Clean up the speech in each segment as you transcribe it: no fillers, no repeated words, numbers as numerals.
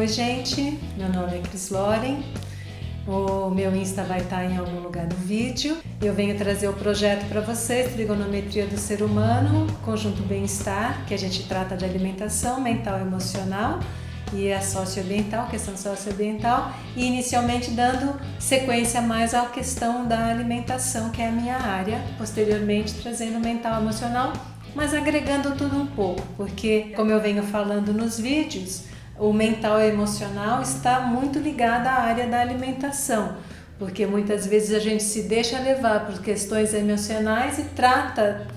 Oi gente, meu nome é Cris Loren, o meu Insta vai estar em algum lugar do vídeo. Eu venho trazer o projeto para vocês, Trigonometria do Ser Humano, Conjunto Bem-Estar, que a gente trata de alimentação mental e emocional e a socioambiental, questão socioambiental, e inicialmente dando sequência mais à questão da alimentação, que é a minha área, posteriormente trazendo mental e emocional, mas agregando tudo um pouco, porque como eu venho falando nos vídeos, o mental e emocional está muito ligado à área da alimentação, porque muitas vezes a gente se deixa levar por questões emocionais e trata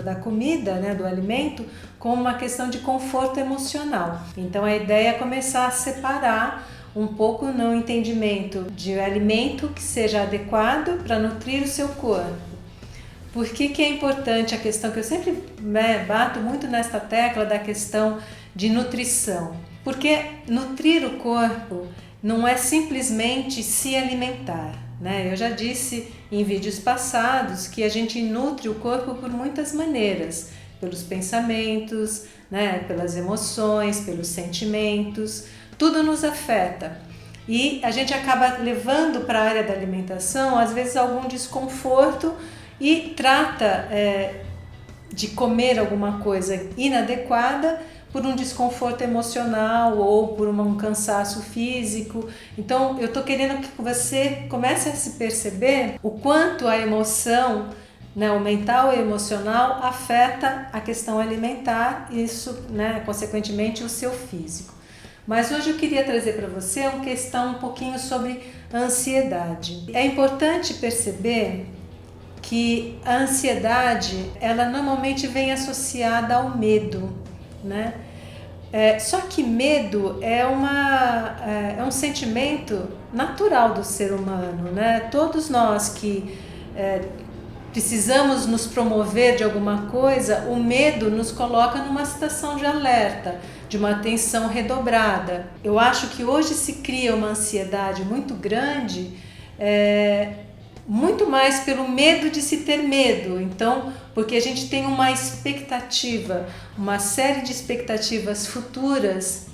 da comida, né, do alimento, como uma questão de conforto emocional. Então a ideia é começar a separar um pouco no entendimento de alimento que seja adequado para nutrir o seu corpo. Por que é importante a questão que eu sempre bato muito nesta tecla da questão de nutrição? Porque nutrir o corpo não é simplesmente se alimentar, né? Eu já disse em vídeos passados que a gente nutre o corpo por muitas maneiras, pelos pensamentos, né? Pelas emoções, pelos sentimentos, tudo nos afeta. E a gente acaba levando para a área da alimentação, às vezes, algum desconforto e trata de comer alguma coisa inadequada por um desconforto emocional ou por um cansaço físico. Então eu estou querendo que você comece a se perceber o quanto a emoção, né, o mental e o emocional afeta a questão alimentar, isso, né, consequentemente o seu físico. Mas hoje eu queria trazer para você uma questão um pouquinho sobre a ansiedade. É importante perceber que a ansiedade, ela normalmente vem associada ao medo, né? Só que medo é um sentimento natural do ser humano, né? Todos nós que precisamos nos promover de alguma coisa, o medo nos coloca numa situação de alerta, de uma atenção redobrada. Eu acho que hoje se cria uma ansiedade muito grande, muito mais pelo medo de se ter medo. Então, porque a gente tem uma expectativa, uma série de expectativas futuras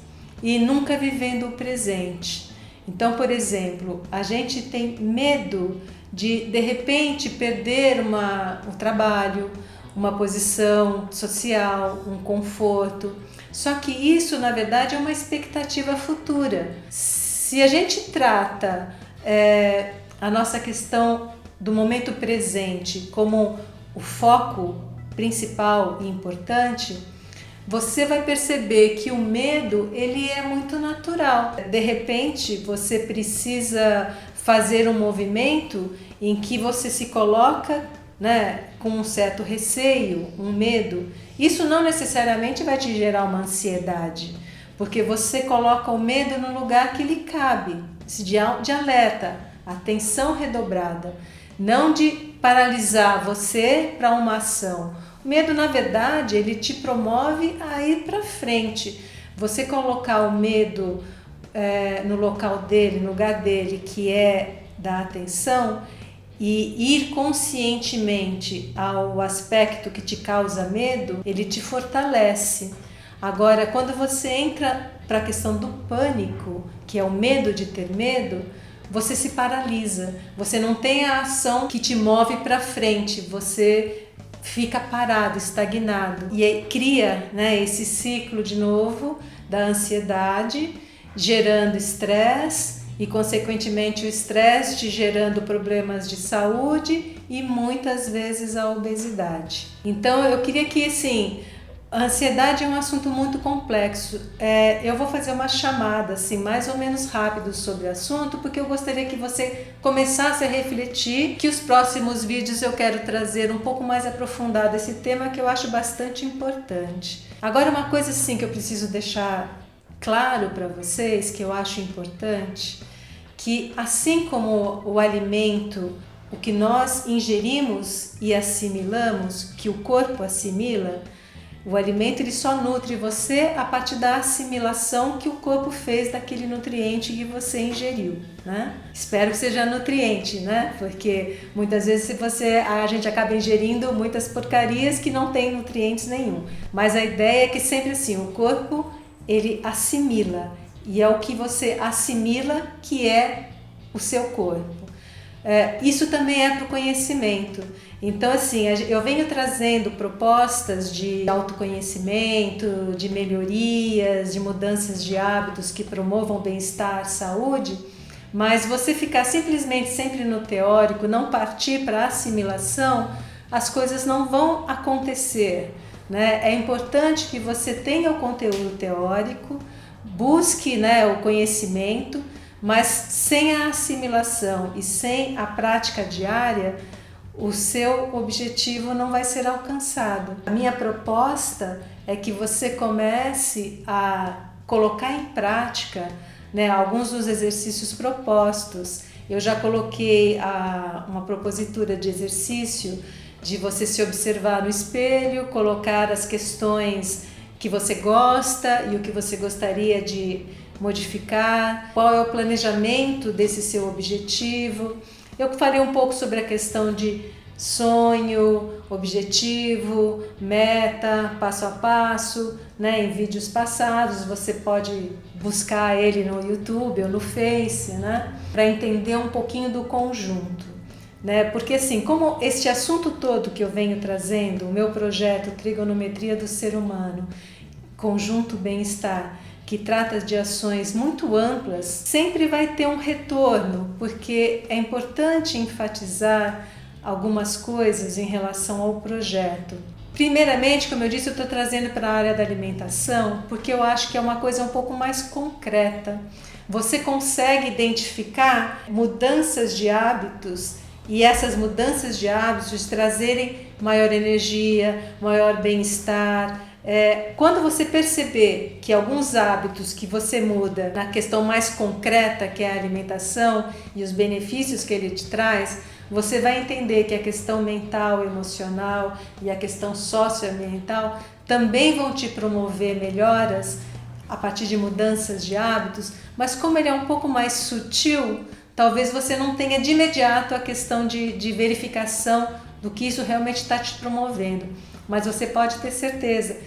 e nunca vivendo o presente. Então, por exemplo, a gente tem medo de repente perder um trabalho, uma posição social, um conforto. Só que isso, na verdade, é uma expectativa futura. Se a gente trata a nossa questão do momento presente como o foco principal e importante, você vai perceber que o medo, ele é muito natural. De repente, você precisa fazer um movimento em que você se coloca, né, com um certo receio, um medo. Isso não necessariamente vai te gerar uma ansiedade, porque você coloca o medo no lugar que lhe cabe, de alerta, atenção redobrada, não de paralisar você para uma ação. O medo, na verdade, ele te promove a ir para frente. Você colocar o medo no local dele, no lugar dele, que é da atenção, e ir conscientemente ao aspecto que te causa medo, ele te fortalece. Agora, quando você entra para a questão do pânico, que é o medo de ter medo, você se paralisa, você não tem a ação que te move para frente, você fica parado, estagnado e aí cria, né, esse ciclo de novo da ansiedade, gerando estresse e consequentemente o estresse te gerando problemas de saúde e muitas vezes a obesidade. Então eu queria que assim, a ansiedade é um assunto muito complexo. Eu vou fazer uma chamada assim, mais ou menos rápido sobre o assunto, porque eu gostaria que você começasse a refletir, que os próximos vídeos eu quero trazer um pouco mais aprofundado esse tema que eu acho bastante importante. Agora, uma coisa assim que eu preciso deixar claro para vocês, que eu acho importante, que assim como o alimento, o que nós ingerimos e assimilamos, que o corpo assimila, o alimento ele só nutre você a partir da assimilação que o corpo fez daquele nutriente que você ingeriu, né? Espero que seja nutriente, né? Porque muitas vezes a gente acaba ingerindo muitas porcarias que não tem nutrientes nenhum. Mas a ideia é que sempre assim, o corpo ele assimila e é o que você assimila que é o seu corpo. Isso também é para o conhecimento. Então, assim, eu venho trazendo propostas de autoconhecimento, de melhorias, de mudanças de hábitos que promovam bem-estar, saúde, mas você ficar simplesmente sempre no teórico, não partir para a assimilação, as coisas não vão acontecer, né? É importante que você tenha o conteúdo teórico, busque, né, o conhecimento, mas sem a assimilação e sem a prática diária, o seu objetivo não vai ser alcançado. A minha proposta é que você comece a colocar em prática, né, alguns dos exercícios propostos. Eu já coloquei uma propositura de exercício de você se observar no espelho, colocar as questões que você gosta e o que você gostaria de modificar, qual é o planejamento desse seu objetivo. Eu falei um pouco sobre a questão de sonho, objetivo, meta, passo a passo, né? Em vídeos passados, você pode buscar ele no YouTube ou no Face, né? Para entender um pouquinho do conjunto, né? Porque assim, como este assunto todo que eu venho trazendo, o meu projeto Trigonometria do Ser Humano, Conjunto Bem-Estar, que trata de ações muito amplas, sempre vai ter um retorno, porque é importante enfatizar algumas coisas em relação ao projeto. Primeiramente, como eu disse, eu estou trazendo para a área da alimentação, porque eu acho que é uma coisa um pouco mais concreta. Você consegue identificar mudanças de hábitos e essas mudanças de hábitos trazerem maior energia, maior bem-estar. Quando você perceber que alguns hábitos que você muda na questão mais concreta, que é a alimentação e os benefícios que ele te traz, você vai entender que a questão mental, emocional e a questão socioambiental também vão te promover melhoras a partir de mudanças de hábitos, mas como ele é um pouco mais sutil, talvez você não tenha de imediato a questão de verificação do que isso realmente está te promovendo. Mas você pode ter certeza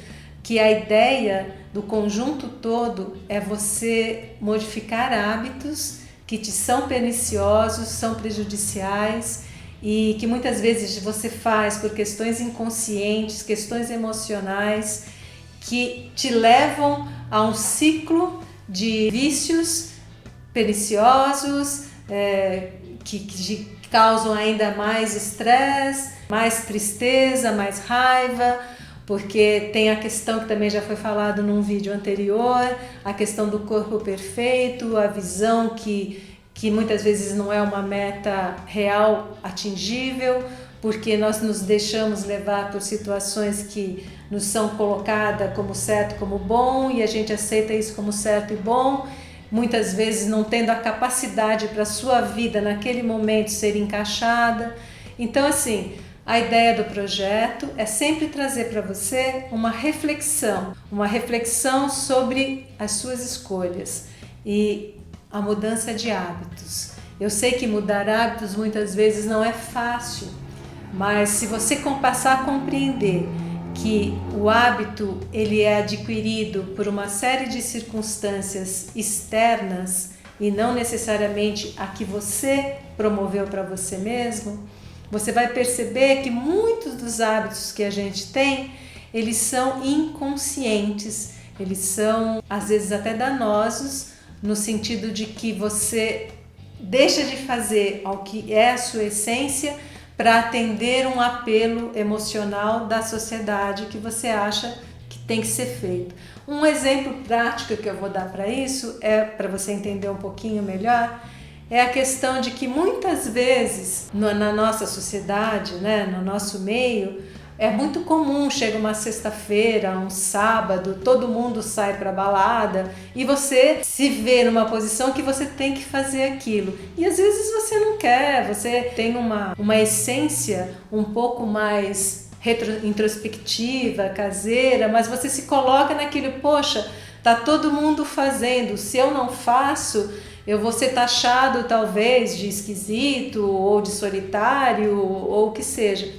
que a ideia do conjunto todo é você modificar hábitos que te são perniciosos, são prejudiciais e que muitas vezes você faz por questões inconscientes, questões emocionais, que te levam a um ciclo de vícios perniciosos, que causam ainda mais estresse, mais tristeza, mais raiva, porque tem a questão que também já foi falado num vídeo anterior, a questão do corpo perfeito, a visão que muitas vezes não é uma meta real atingível, porque nós nos deixamos levar por situações que nos são colocadas como certo, como bom, e a gente aceita isso como certo e bom, muitas vezes não tendo a capacidade para a sua vida naquele momento ser encaixada. Então, assim, a ideia do projeto é sempre trazer para você uma reflexão sobre as suas escolhas e a mudança de hábitos. Eu sei que mudar hábitos muitas vezes não é fácil, mas se você passar a compreender que o hábito ele é adquirido por uma série de circunstâncias externas e não necessariamente a que você promoveu para você mesmo, você vai perceber que muitos dos hábitos que a gente tem, eles são inconscientes, eles são às vezes até danosos, no sentido de que você deixa de fazer ao que é a sua essência para atender um apelo emocional da sociedade que você acha que tem que ser feito. Um exemplo prático que eu vou dar para isso, para você entender um pouquinho melhor, é a questão de que muitas vezes na nossa sociedade, né, no nosso meio, é muito comum, chega uma sexta-feira, um sábado, todo mundo sai para balada e você se vê numa posição que você tem que fazer aquilo. E às vezes você não quer, você tem uma essência um pouco mais introspectiva, caseira, mas você se coloca naquilo, poxa, tá todo mundo fazendo, se eu não faço, eu vou ser taxado talvez de esquisito ou de solitário ou o que seja.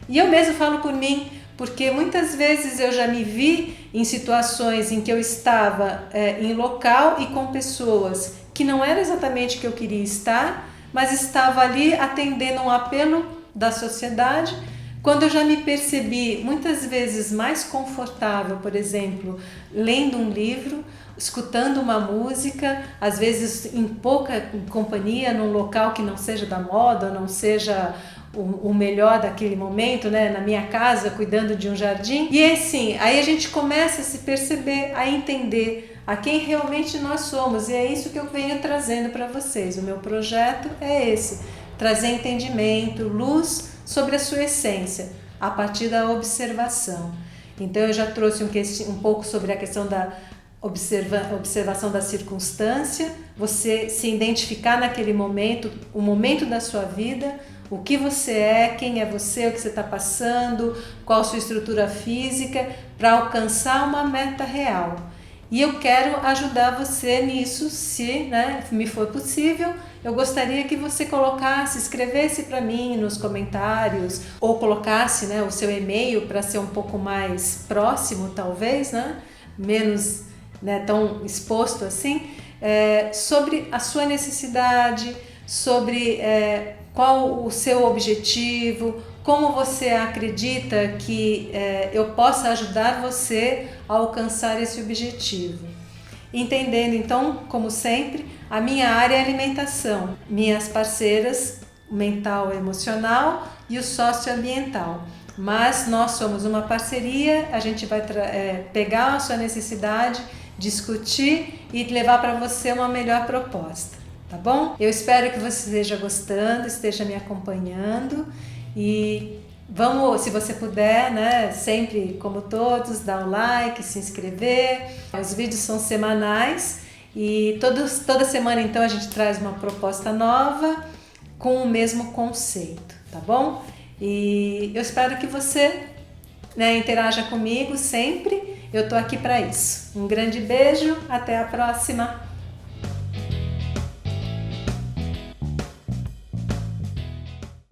E eu mesmo falo por mim, porque muitas vezes eu já me vi em situações em que eu estava em local e com pessoas que não era exatamente o que eu queria estar, mas estava ali atendendo um apelo da sociedade, quando eu já me percebi muitas vezes mais confortável, por exemplo, lendo um livro, escutando uma música, às vezes em pouca companhia, num local que não seja da moda, não seja o melhor daquele momento, né? Na minha casa, cuidando de um jardim. E assim, aí a gente começa a se perceber, a entender a quem realmente nós somos. E é isso que eu venho trazendo para vocês. O meu projeto é esse, trazer entendimento, luz sobre a sua essência, a partir da observação. Então eu já trouxe um pouco sobre a questão da observação da circunstância, você se identificar naquele momento, o momento da sua vida, o que você é, quem é você, o que você está passando, qual a sua estrutura física, para alcançar uma meta real. E eu quero ajudar você nisso, se me for possível. Eu gostaria que você colocasse, escrevesse para mim nos comentários, ou colocasse o seu e-mail para ser um pouco mais próximo, talvez, menos tão exposto assim, sobre a sua necessidade, sobre qual o seu objetivo, como você acredita que eu possa ajudar você a alcançar esse objetivo. Entendendo, então, como sempre, a minha área é alimentação, minhas parceiras, o mental e emocional e o socioambiental. Mas nós somos uma parceria, a gente vai pegar a sua necessidade, discutir e levar para você uma melhor proposta, tá bom? Eu espero que você esteja gostando, esteja me acompanhando e vamos, se você puder, sempre como todos, dar o like, se inscrever. Os vídeos são semanais e toda semana então a gente traz uma proposta nova com o mesmo conceito, tá bom? E eu espero que você interaja comigo sempre. Eu tô aqui para isso. Um grande beijo, até a próxima!